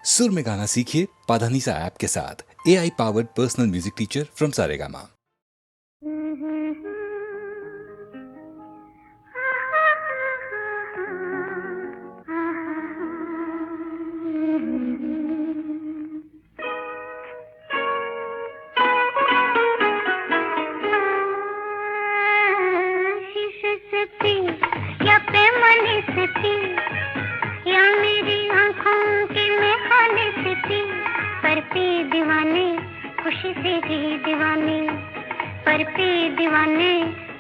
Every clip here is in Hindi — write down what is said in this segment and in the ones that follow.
सुर में गाना सीखिए पाधानीसा ऐप के साथ। AI powered personal music teacher from Saregama.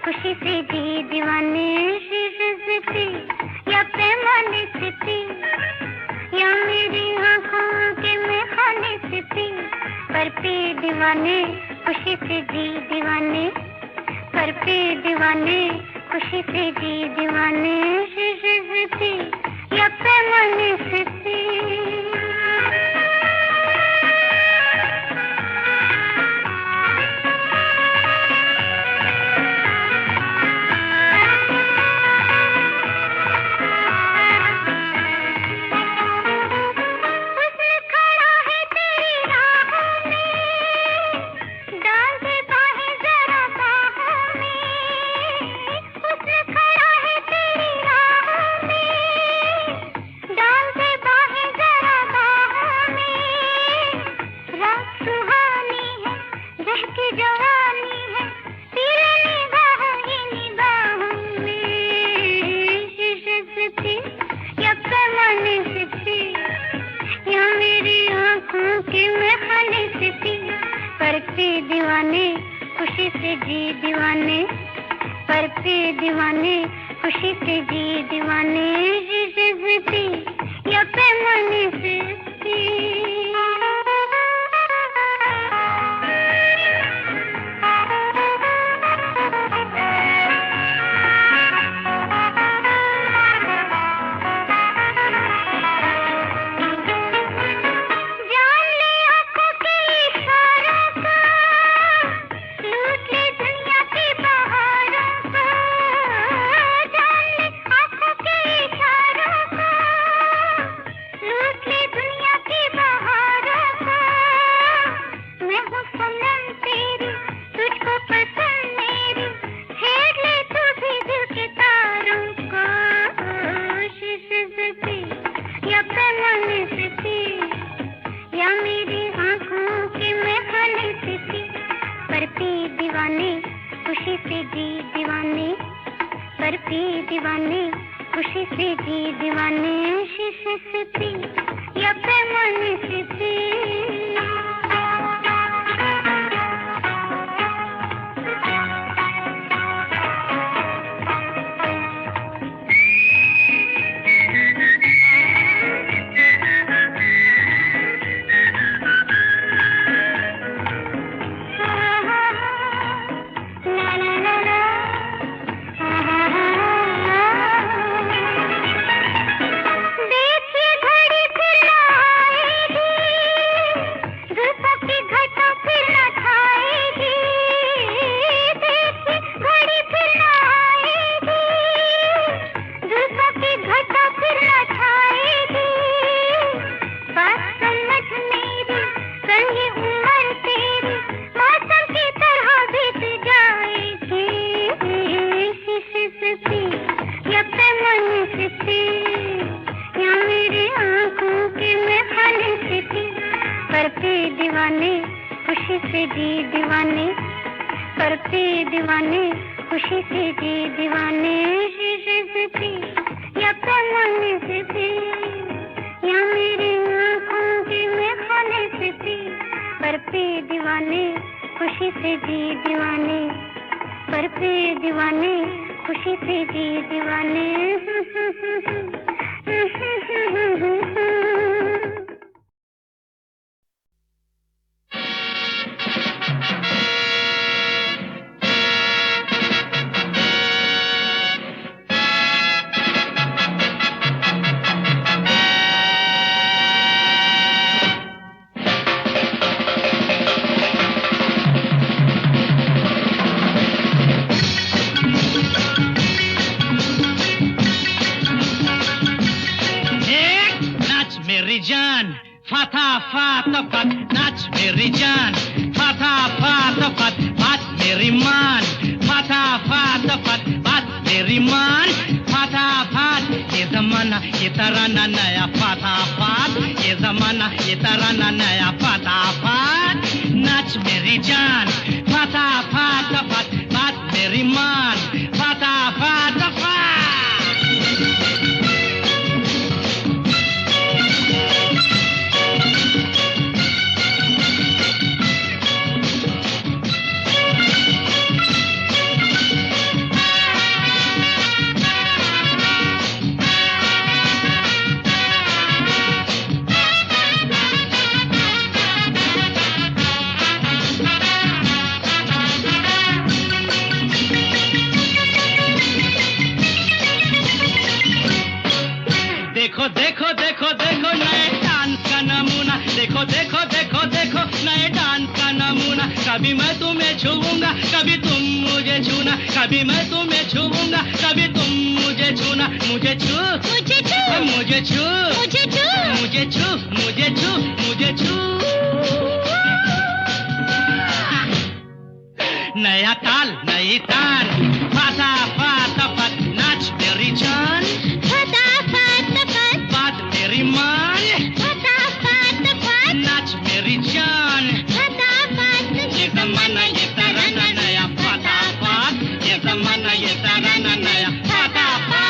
खुशी से जी दीवाने शीशे से थी या पैमाने से थी या मेरी आंखों के में खाने से थी पर पे दीवाने खुशी से जी दीवाने पर पे दीवाने खुशी से जी दीवाने शीशे से थी या पैमाने से थी। दीवाने खुशी से जी दीवाने पर पे दीवाने खुशी से जी दीवाने शीशे से थी या पैमाने से थी। खुशी से जी दीवाने पर पे दीवाने खुशी से जी दीवाने शीशे से थी या पैमाने से थी। खुशी से जी दीवाने पर पे दीवाने खुशी से जी दीवाने शीशे से थी या पैमाने से थी या मेरी आंखों की में खाने से थी पर पे दीवाने खुशी से जी दीवाने पर पे दीवाने खुशी से जी दीवाने। फटा फट फट नाच मेरी जान, फटा फट फट बात मेरी मान, फटा फट फट बात मेरी मान, फटा फट ये जमाना ये तराना नया, फटा फट ये जमाना ये तराना नया, फटा फट नाच मेरी जान, फटा फट फट बात मेरी मान, फटा फट फट। देखो देखो देखो देखो नए डांस का नमूना, देखो देखो देखो देखो नए डांस का नमूना, कभी मैं तुम्हें छूऊंगा कभी तुम मुझे छूना, कभी मैं तुम्हें छूऊंगा कभी तुम मुझे छूना, मुझे छू मुझे छू मुझे छू मुझे छू मुझे छू मुझे छू मुझे छू। नया ताल नई ताल, फाटा फाटा फट नाच मेरी जान, फटा फट फट बात मेरी मान, फटा फट फट नाच मेरी जान, फटा फट ये जमाना ये तराना नया, फाटा फट ये जमाना ये तराना नया, फाटा फट।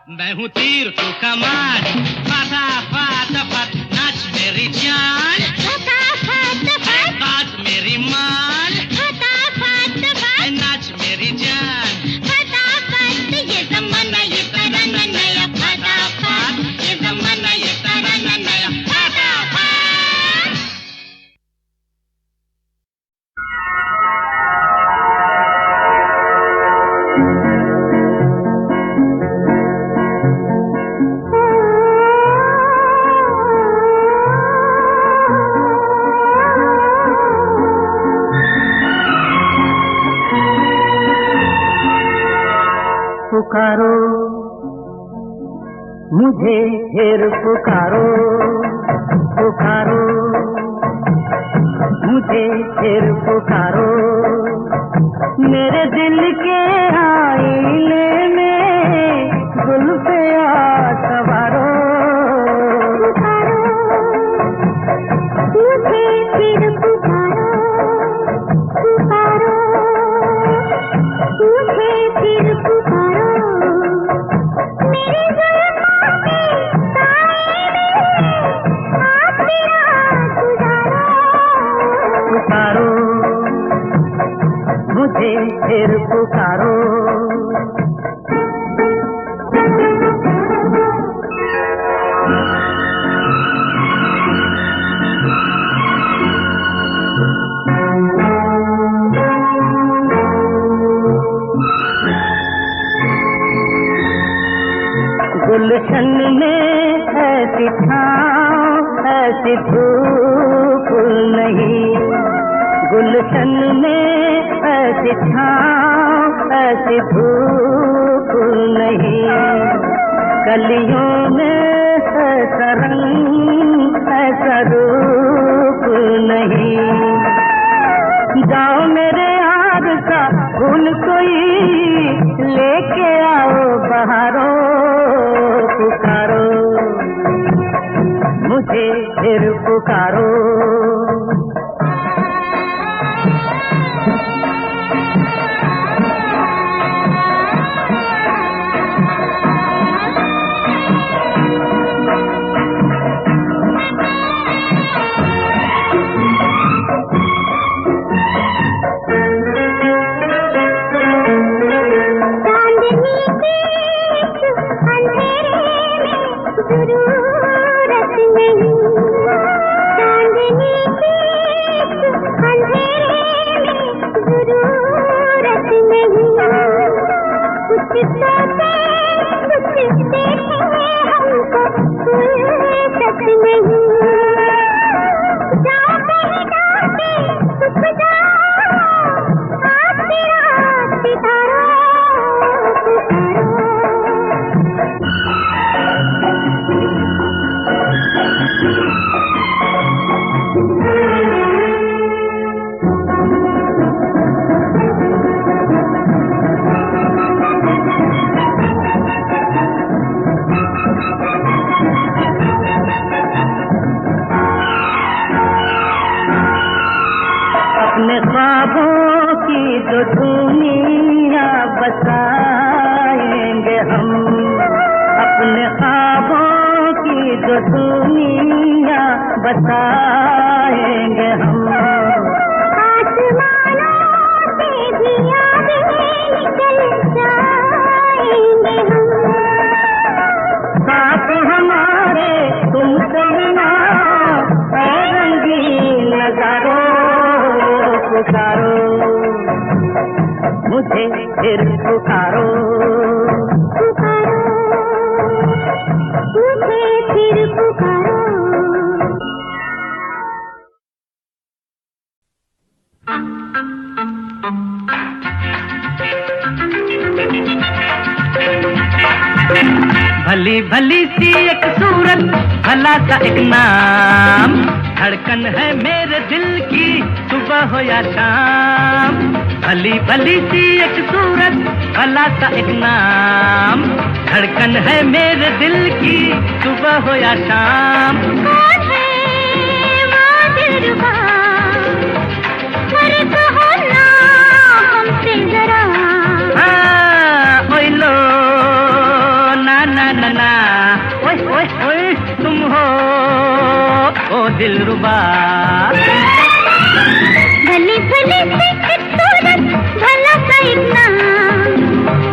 मैं हूँ तीर तू कमान, फाटा फाटा फट नाच मेरी जान, फटा फट फट बात मेरी मान, फटा फट फट नाच मेरी जान, फटा फट ये जमाना ये तराना नया, फटा फट ये जमाना ये तराना नया, फाटा फट। पुकारो मुझे फिर पुकारो, पुकारो मुझे फिर पुकारो, मेरे दिल के आईने में जुल्फ़े सवारो, मुझे फिर पुकारो, पुकारो मुझे फिर पुकारो। गुलशन में ऐसी छाँव ऐसी धूप नहीं, गुलशन में ऐसी छाँव ऐसी धूप नहीं, कलियों में ऐसा रंग ऐसा रूप नहीं। जाओ मेरे यार का फूल कोई लेके आओ बहारों, पुकारो मुझे फिर पुकारो। अपने ख्वाबों की जो दुनिया बसाएंगे हम, अपने ख्वाबों की जो दुनिया बसाएंगे हम। आसमानों से भी आगे निकल जाएंगे हम, साथ हमारे तुम चलना रंगीन नजारों, पुकारो मुझे फिर पुकारो, पुकारो मुझे फिर पुकारो। भली भली सी एक सूरत भला सा एक नाम, धड़कन है मेरे दिल की सुबह हो या शाम। भली भली सी एक सूरत भला सा एक नाम, धड़कन है मेरे दिल की सुबह हो या शाम। कौन है वो दिलरुबा, अरे कहो ना हमसे जरा। ओए लो ना ना ना ना, ओए ओए ओए तुम हो ओ दिलरुबा। भली भली सी एक सूरत भला सा एक नाम,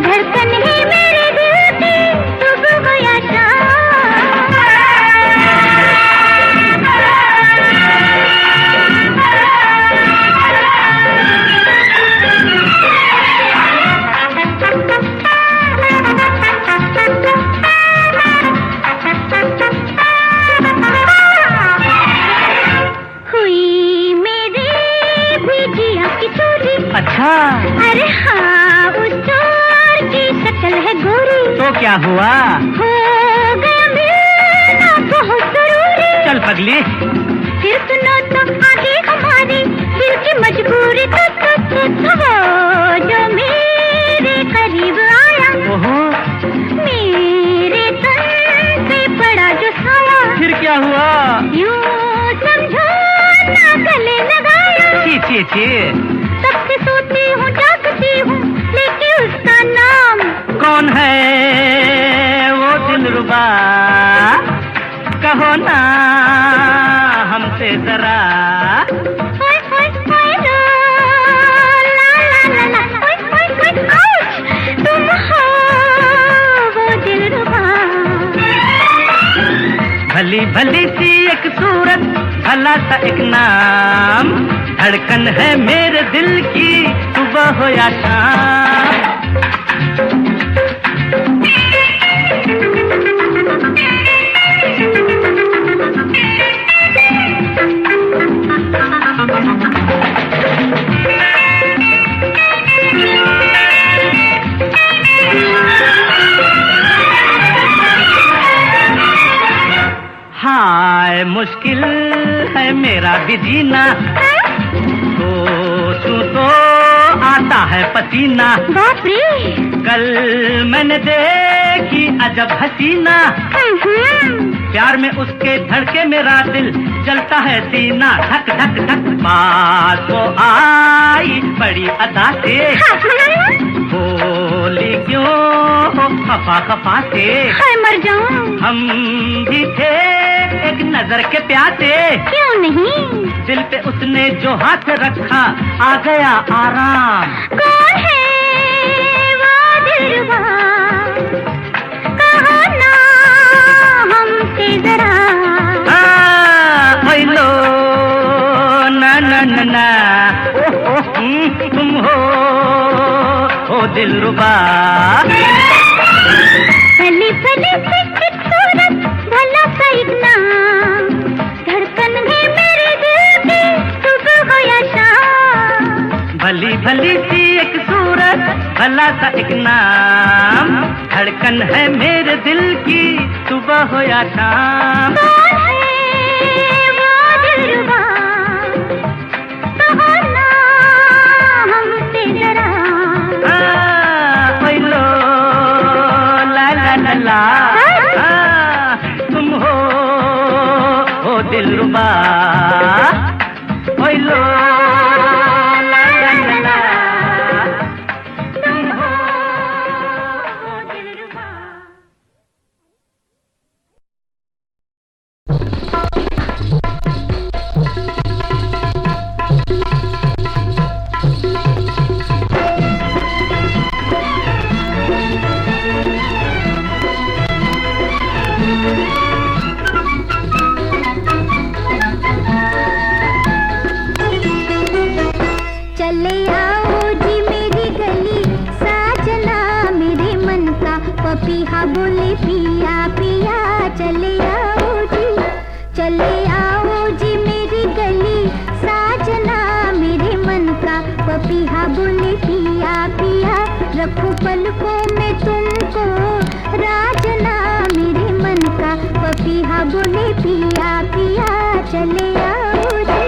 धड़कन है मेरे दिल की सुबह हो या शाम। अच्छा, अरे हाँ उस चोर की शक्ल है गोरी, तो क्या हुआ? हो गया मिलना बहुत जरूरी। चल पगली, फिर सुनो तो आगे हमारी दिल की मजबूरी। तो वो जो मेरे करीब आया, ओहो मेरे तन पे पड़ा जो साया। फिर क्या हुआ? यूं समझो ना गले लगाया। ची ची ची, तब से सोती हूँ जागती हूँ लेके उसका नाम। कौन है वो दिलरुबा, कहो ना हमसे जरा। ओए ओए ओए ला ला ला ला, ओए ओए ओए आओ। भली सी एक सूरत, भला सा एक नाम, धड़कन है मेरे दिल की सुबह हो या शाम। हाय मुश्किल है मेरा भी जीना, सोचूं तो आता है पसीना। बाप रे! कल मैंने देखी अजब हसीना, प्यार में उसके धड़के मेरा दिल चलता है सीना धक धक धक। पास वो आई बड़ी अदा से, बोली क्यों हो खफा खफा से। हाय मर जाऊं। हम भी थे एक नजर के प्यासे, क्यों नहीं? दिल पे उसने जो हाथ रखा आ गया आराम। कौन है वो दिलरुबा, कहो ना हमसे जरा। लो ना ना ना ना, तुम हो दिलरुबा। भली भली सी एक सूरत, भला सा एक नाम, धड़कन है मेरे दिल की सुबह हो या शाम। भली भली सी एक सूरत, भला सा एक नाम, धड़कन है मेरे दिल की सुबह हो या शाम। कौन है वो दिलरुबा, कहो ना हमसे जरा। लो ला ला ला ला, तुम हो दिलरुबा। लो ला ला ला ला, तुम हो दिलरुबा। चले आओ जी मेरी गली, साजना मेरे मन का पपीहा बोले पिया पिया। चले आओ जी मेरी गली, साजना मेरे मन का पपीहा बोले पिया पिया। रखूं पलकों में तुमको राजना मेरे मन का पपीहा बोले पिया पिया। चले आओ जी।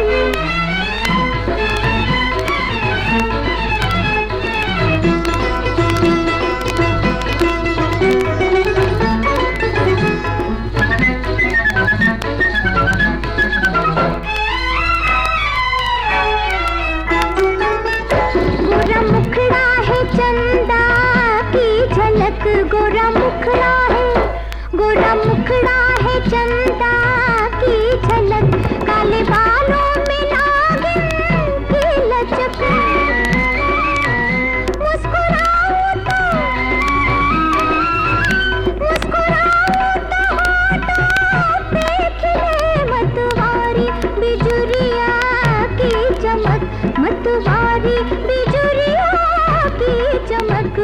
गोरा मुखड़ा है चंदा की झलक, गोरा मुखड़ा है चंदा की झलक। काले बालों में नागिन की लचक, मुस्कुराऊं तो होठों पे खिले मतवारी बिजुरिया की चमक, मतवारी बिजुरिया की चमक।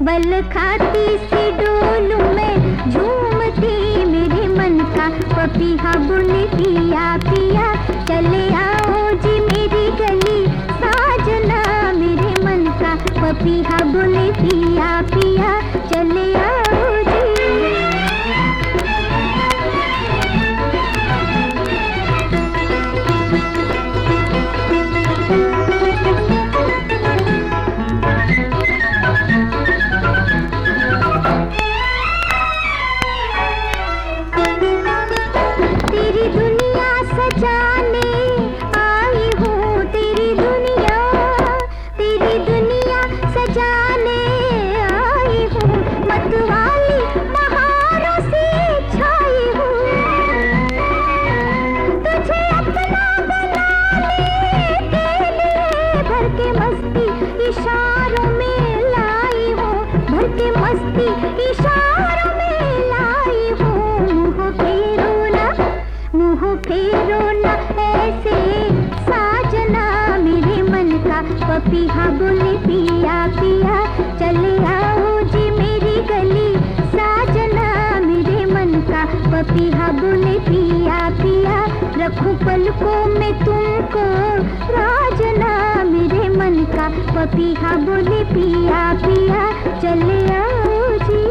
बल खाती सी डोलू में झूमती मेरे मन का पपीहा बोले पिया पिया। चले आओ जी मेरी गली, साजना मेरे मन का पपीहा बोले पिया पिया। चले आओ जी। इशारों में लाई हूँ, भर के मस्ती इशारों में लाई हूँ। रखूं पलकों में तुमको, राजना मेरे मन का। पपीहा बोले पिया पिया चले आओ जी।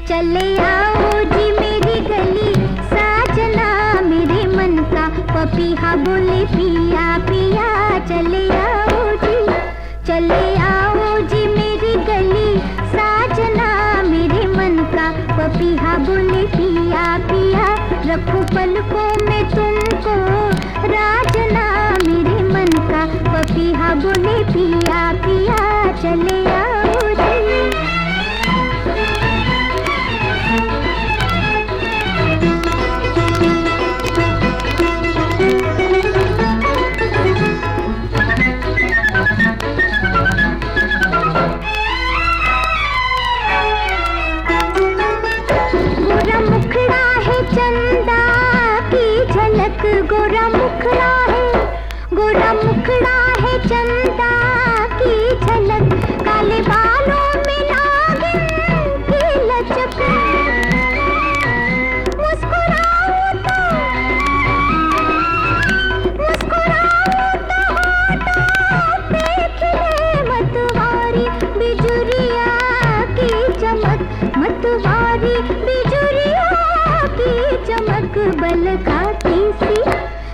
चले आओ जी मेरी गली, साजना मेरे मन का। पपीहा बोले पिया पिया चले आओ जी। चले आओ जी मेरी गली, साजना मेरे मन का। पपीहा बोले पिया पिया रखूं पलकों में तुमको, राजना मेरे मन का। पपीहा बोले पिया पिया चले आओ जी। गोरा मुखड़ा है चंदा की झलक, गोरा मुखड़ा है, गोरा मुखड़ा है चंदा की झलक। काले बालों में नागिन की लचक, मुस्कुराओ तो होठों पे खिले मतवारी बिजुरिया की चमक, मतवारी बिजुरिया की चमक।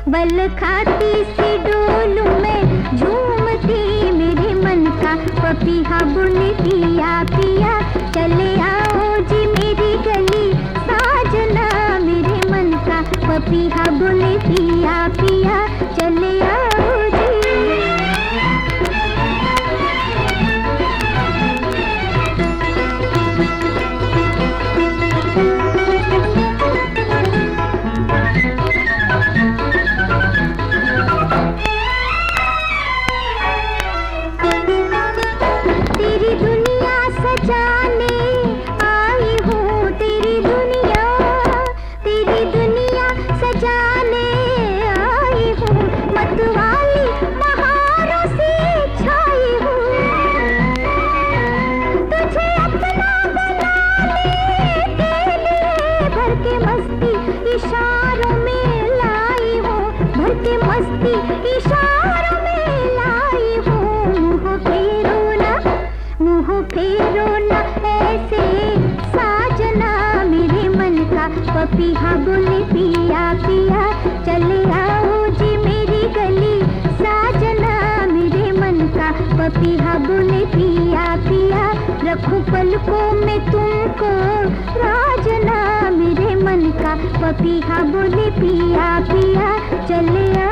बल खाती सी डोलूं मैं झूमती मेरे मन का। पपीहा बोले पिया पिया चले आओ जी मेरी गली, साजना मेरे मन का। पपीहा बोले पिया पिया चले आओ जी। तेरी दुनिया सजाने आई हूँ, तेरी दुनिया सजाने आई हूँ। मतवाली बहारों से छाई हूँ, तुझे अपना बनाने के लिए भर के मस्ती इशारों में लाई हूँ, भर के मस्ती इशारों में लाई हूँ। मुँह फेरो ना ऐसे साजना मेरे मन का। पपीहा बोले पिया पिया चले आओ जी मेरी गली, साजना मेरे मन का। पपीहा बोले पिया पिया रखूं पलकों में तुमको, राजना मेरे मन का। पपीहा बोले पिया पिया चले आओ।